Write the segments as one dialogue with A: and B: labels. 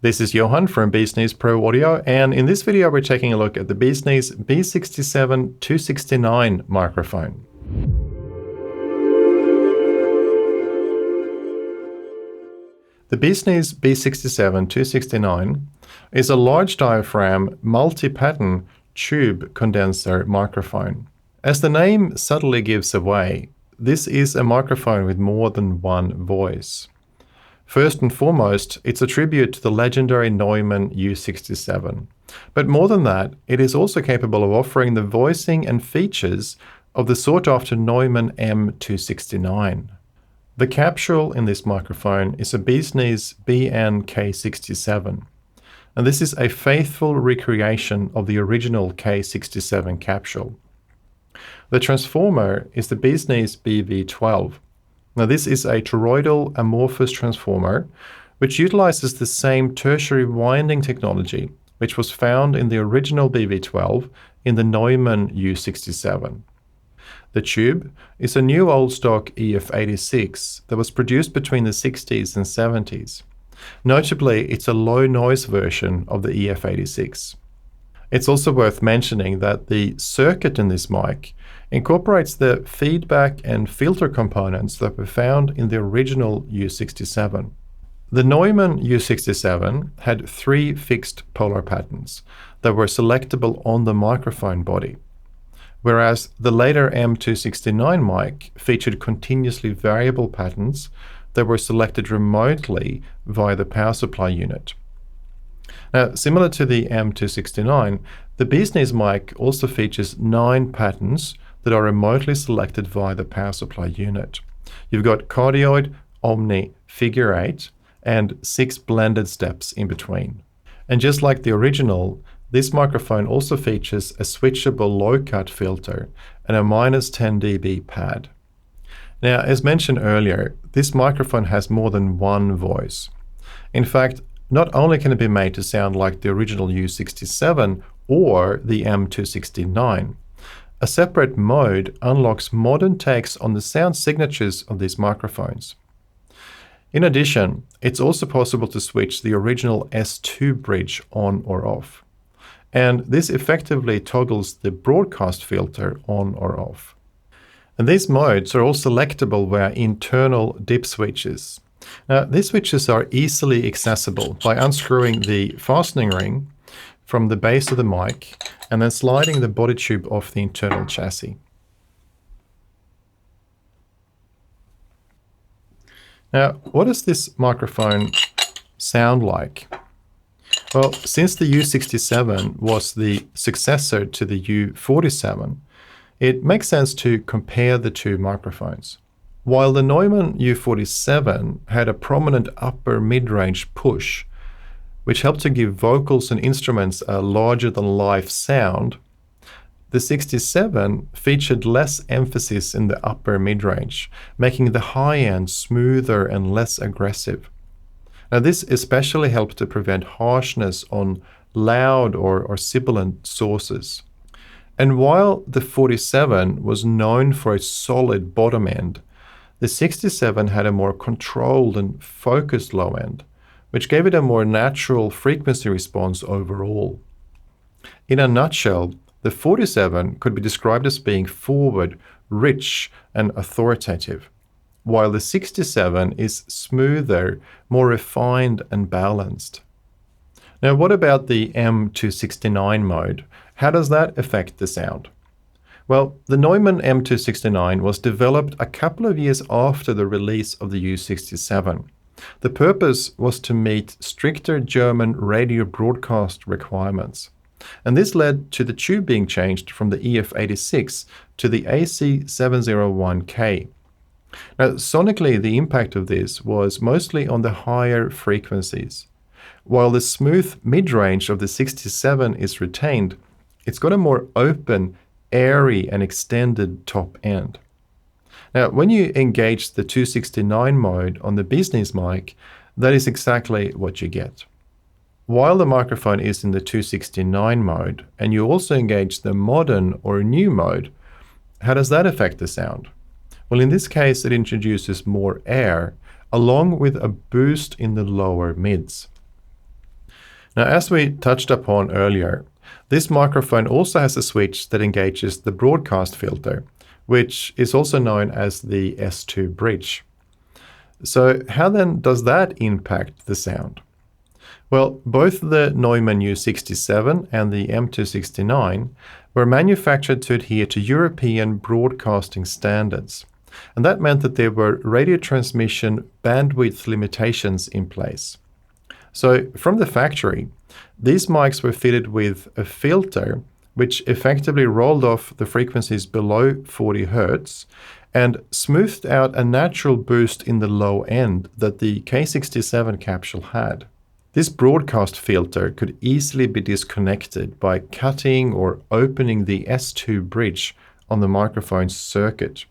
A: This is Johan from BeesNeez Pro Audio, and in this video we're taking a look at the BeesNeez B67 269 microphone. The BeesNeez B67 269 is a large diaphragm multi-pattern tube condenser microphone. As the name subtly gives away, this is a microphone with more than one voice. First and foremost, it's a tribute to the legendary Neumann U67. But more than that, it is also capable of offering the voicing and features of the sought-after Neumann M269. The capsule in this microphone is a BeesNeez BN-K67, and this is a faithful recreation of the original K67 capsule. The transformer is the BeesNeez BV12. Now this is a toroidal amorphous transformer which utilizes the same tertiary winding technology which was found in the original BV12 in the Neumann U67. The tube is a new old stock EF86 that was produced between the 60s and 70s. Notably, it's a low noise version of the EF86. It's also worth mentioning that the circuit in this mic incorporates the feedback and filter components that were found in the original U67. The Neumann U67 had 3 fixed polar patterns that were selectable on the microphone body, whereas the later M269 mic featured continuously variable patterns that were selected remotely via the power supply unit. Now, similar to the M269, the BeesNeez mic also features 9 patterns that are remotely selected via the power supply unit. You've got cardioid, omni, figure 8, and 6 blended steps in between. And just like the original, this microphone also features a switchable low-cut filter and a -10 dB pad. Now, as mentioned earlier, this microphone has more than one voice. In fact, not only can it be made to sound like the original U67 or the M269, a separate mode unlocks modern takes on the sound signatures of these microphones. In addition, it's also possible to switch the original S2 bridge on or off. And this effectively toggles the broadcast filter on or off. And these modes are all selectable via internal dip switches. Now, these switches are easily accessible by unscrewing the fastening ring from the base of the mic and then sliding the body tube off the internal chassis. Now, what does this microphone sound like? Well, since the U67 was the successor to the U47, it makes sense to compare the two microphones. While the Neumann U47 had a prominent upper mid-range push, which helped to give vocals and instruments a larger-than-life sound, the 67 featured less emphasis in the upper mid-range, making the high end smoother and less aggressive. Now, this especially helped to prevent harshness on loud or sibilant sources. And while the 47 was known for its solid bottom end, the 67 had a more controlled and focused low end, which gave it a more natural frequency response overall. In a nutshell, the 47 could be described as being forward, rich, and authoritative, while the 67 is smoother, more refined, and balanced. Now, what about the M269 mode? How does that affect the sound? Well, the Neumann M269 was developed a couple of years after the release of the U67. The purpose was to meet stricter German radio broadcast requirements. And this led to the tube being changed from the EF86 to the AC701K. Now, sonically, the impact of this was mostly on the higher frequencies. While the smooth mid-range of the 67 is retained, it's got a more open, airy, and extended top end. Now, when you engage the 269 mode on the BeesNeez mic, that is exactly what you get. While the microphone is in the 269 mode, and you also engage the modern or new mode, how does that affect the sound? Well, in this case, it introduces more air, along with a boost in the lower mids. Now, as we touched upon earlier, this microphone also has a switch that engages the broadcast filter, which is also known as the S2 bridge. So how then does that impact the sound? Well, both the Neumann U67 and the M269 were manufactured to adhere to European broadcasting standards. And that meant that there were radio transmission bandwidth limitations in place. So from the factory, these mics were fitted with a filter which effectively rolled off the frequencies below 40 Hz and smoothed out a natural boost in the low end that the K67 capsule had. This broadcast filter could easily be disconnected by cutting or opening the S2 bridge on the microphone's circuit.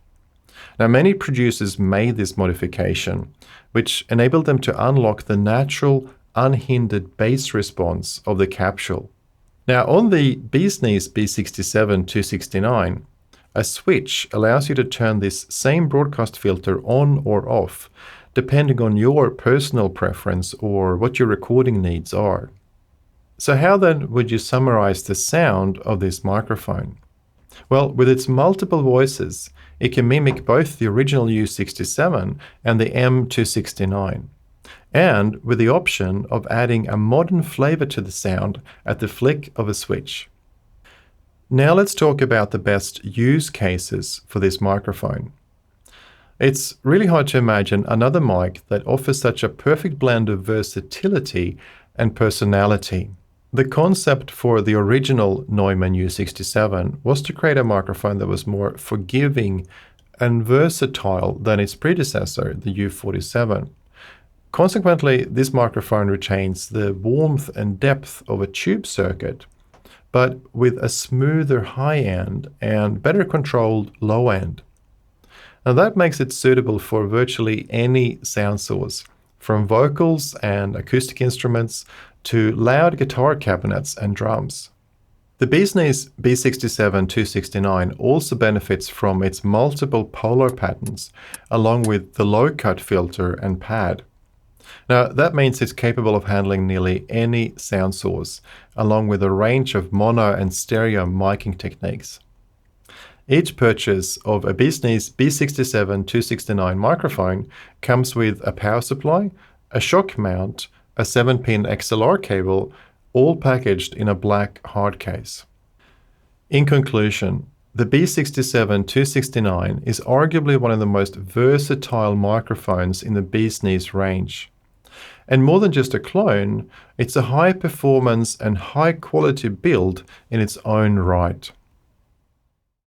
A: Now, many producers made this modification, which enabled them to unlock the natural, unhindered bass response of the capsule. Now, on the BeesNeez B67 269, a switch allows you to turn this same broadcast filter on or off, depending on your personal preference or what your recording needs are. So how then would you summarize the sound of this microphone? Well, with its multiple voices, it can mimic both the original U67 and the M269, and with the option of adding a modern flavor to the sound at the flick of a switch. Now let's talk about the best use cases for this microphone. It's really hard to imagine another mic that offers such a perfect blend of versatility and personality. The concept for the original Neumann U67 was to create a microphone that was more forgiving and versatile than its predecessor, the U47. Consequently, this microphone retains the warmth and depth of a tube circuit, but with a smoother high end and better controlled low end. Now that makes it suitable for virtually any sound source, from vocals and acoustic instruments to loud guitar cabinets and drums. The BeesNeez B67 269 also benefits from its multiple polar patterns, along with the low-cut filter and pad. Now, that means it's capable of handling nearly any sound source, along with a range of mono and stereo miking techniques. Each purchase of a BeesNeez B67 269 microphone comes with a power supply, a shock mount, a 7-pin XLR cable, all packaged in a black hard case. In conclusion, the B67 269 is arguably one of the most versatile microphones in the BeesNeez range. And more than just a clone, it's a high performance and high quality build in its own right.